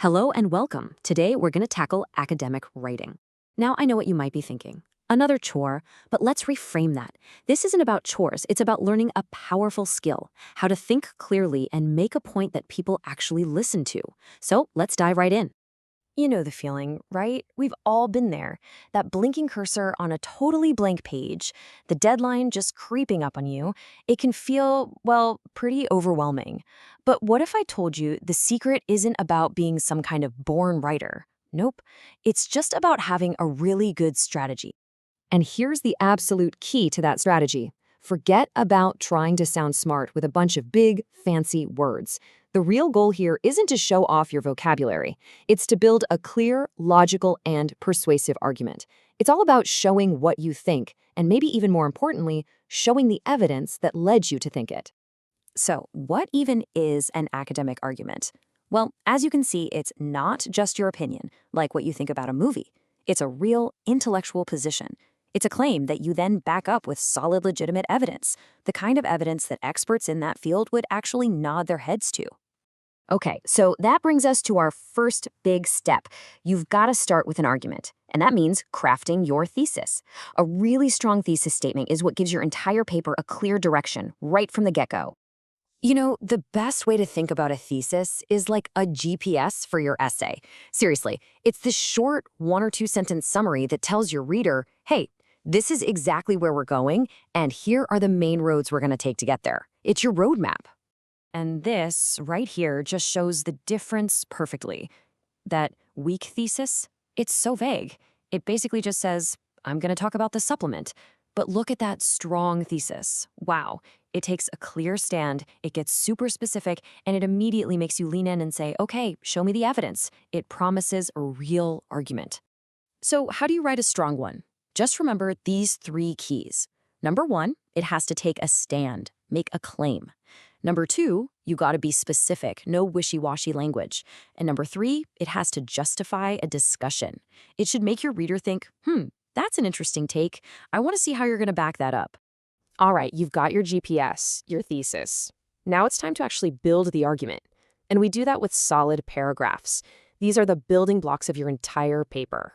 Hello and welcome. Today we're going to tackle academic writing. Now, I know what you might be thinking. Another chore, but let's reframe that. This isn't about chores, it's about learning a powerful skill, how to think clearly and make a point that people actually listen to. So let's dive right in. You know the feeling, right? We've all been there. That blinking cursor on a totally blank page, the deadline just creeping up on you. It can feel, well, pretty overwhelming. But what if I told you the secret isn't about being some kind of born writer? Nope. It's just about having a really good strategy. And here's the absolute key to that strategy. Forget about trying to sound smart with a bunch of big, fancy words. The real goal here isn't to show off your vocabulary. It's to build a clear, logical, and persuasive argument. It's all about showing what you think, and maybe even more importantly, showing the evidence that led you to think it. So, what even is an academic argument? Well, as you can see, it's not just your opinion, like what you think about a movie. It's a real intellectual position. It's a claim that you then back up with solid, legitimate evidence, the kind of evidence that experts in that field would actually nod their heads to. Okay, so that brings us to our first big step. You've got to start with an argument, and that means crafting your thesis. A really strong thesis statement is what gives your entire paper a clear direction right from the get-go. You know, the best way to think about a thesis is like a GPS for your essay. Seriously, it's this short 1 or 2 sentence summary that tells your reader, hey, this is exactly where we're going, and here are the main roads we're going to take to get there. It's your roadmap. And this right here just shows the difference perfectly. That weak thesis, it's so vague. It basically just says, I'm going to talk about the supplement. But look at that strong thesis. Wow. It takes a clear stand, it gets super specific, and it immediately makes you lean in and say, okay, show me the evidence. It promises a real argument. So how do you write a strong one? Just remember these 3 keys. Number 1, it has to take a stand, make a claim. Number 2, you got to be specific, no wishy-washy language. And number 3, it has to justify a discussion. It should make your reader think, that's an interesting take. I want to see how you're going to back that up. All right, you've got your GPS, your thesis. Now it's time to actually build the argument. And we do that with solid paragraphs. These are the building blocks of your entire paper.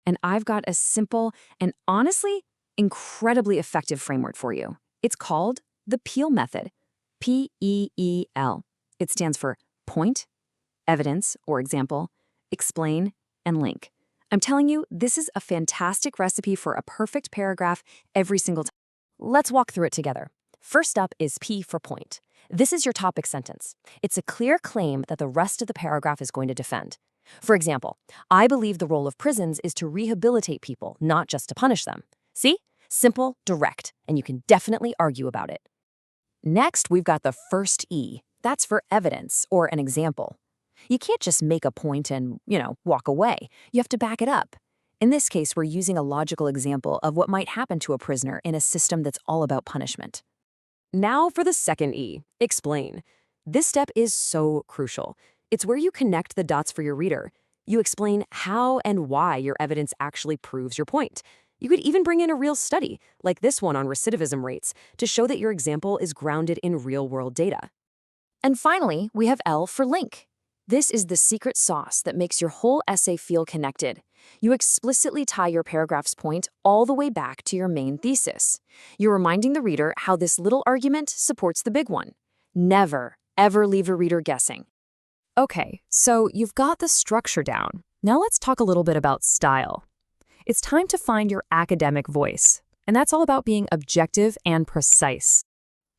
And I've got a simple and honestly incredibly effective framework for you. It's called the PEEL method. P-E-E-L. It stands for point, evidence, or example, explain, and link. I'm telling you, this is a fantastic recipe for a perfect paragraph every single time. Let's walk through it together. First up is P for point. This is your topic sentence. It's a clear claim that the rest of the paragraph is going to defend. For example, I believe the role of prisons is to rehabilitate people, not just to punish them. See? Simple, direct, and you can definitely argue about it. Next, we've got the first E. That's for evidence or an example. You can't just make a point and, walk away. You have to back it up. In this case, we're using a logical example of what might happen to a prisoner in a system that's all about punishment. Now for the second E, explain. This step is so crucial. It's where you connect the dots for your reader. You explain how and why your evidence actually proves your point. You could even bring in a real study, like this one on recidivism rates, to show that your example is grounded in real-world data. And finally, we have L for link. This is the secret sauce that makes your whole essay feel connected. You explicitly tie your paragraph's point all the way back to your main thesis. You're reminding the reader how this little argument supports the big one. Never, ever leave a reader guessing. Okay, so you've got the structure down. Now let's talk a little bit about style. It's time to find your academic voice, and that's all about being objective and precise.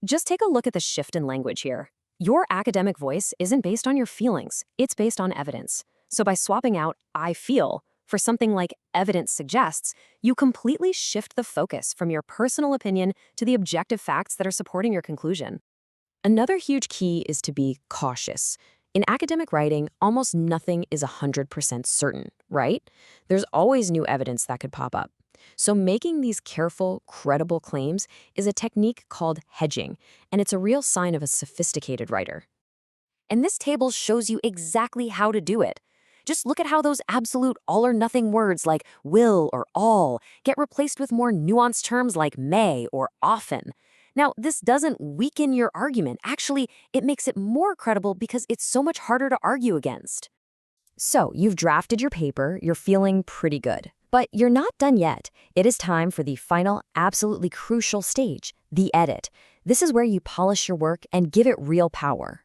Just take a look at the shift in language here. Your academic voice isn't based on your feelings, it's based on evidence. So by swapping out I feel for something like evidence suggests, you completely shift the focus from your personal opinion to the objective facts that are supporting your conclusion. Another huge key is to be cautious. In academic writing, almost nothing is 100% certain, right? There's always new evidence that could pop up. So making these careful, credible claims is a technique called hedging, and it's a real sign of a sophisticated writer. And this table shows you exactly how to do it. Just look at how those absolute all-or-nothing words like will or all get replaced with more nuanced terms like may or often. Now, this doesn't weaken your argument. Actually, it makes it more credible because it's so much harder to argue against. So, you've drafted your paper, you're feeling pretty good. But you're not done yet. It is time for the final, absolutely crucial stage, the edit. This is where you polish your work and give it real power.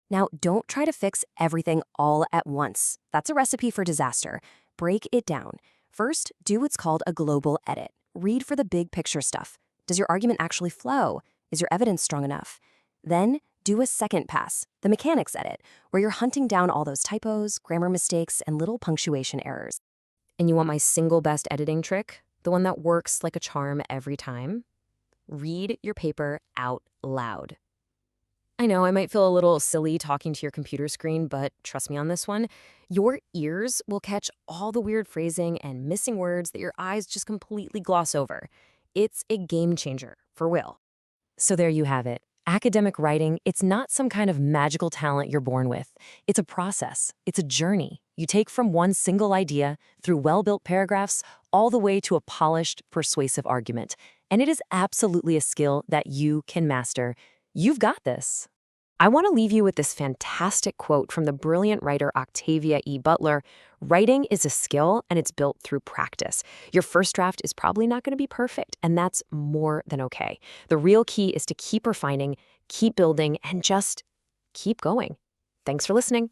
Now, don't try to fix everything all at once. That's a recipe for disaster. Break it down. First, do what's called a global edit. Read for the big picture stuff. Does your argument actually flow? Is your evidence strong enough? Then, do a second pass, the mechanics edit, where you're hunting down all those typos, grammar mistakes, and little punctuation errors. And you want my single best editing trick? The one that works like a charm every time? Read your paper out loud. I know I might feel a little silly talking to your computer screen, but trust me on this one. Your ears will catch all the weird phrasing and missing words that your eyes just completely gloss over. It's a game changer, for real. So there you have it. Academic writing, it's not some kind of magical talent you're born with. It's a process. It's a journey you take from one single idea through well-built paragraphs all the way to a polished, persuasive argument. And it is absolutely a skill that you can master. You've got this. I want to leave you with this fantastic quote from the brilliant writer Octavia E. Butler. Writing is a skill, and it's built through practice. Your first draft is probably not going to be perfect, and that's more than okay. The real key is to keep refining, keep building, and just keep going. Thanks for listening.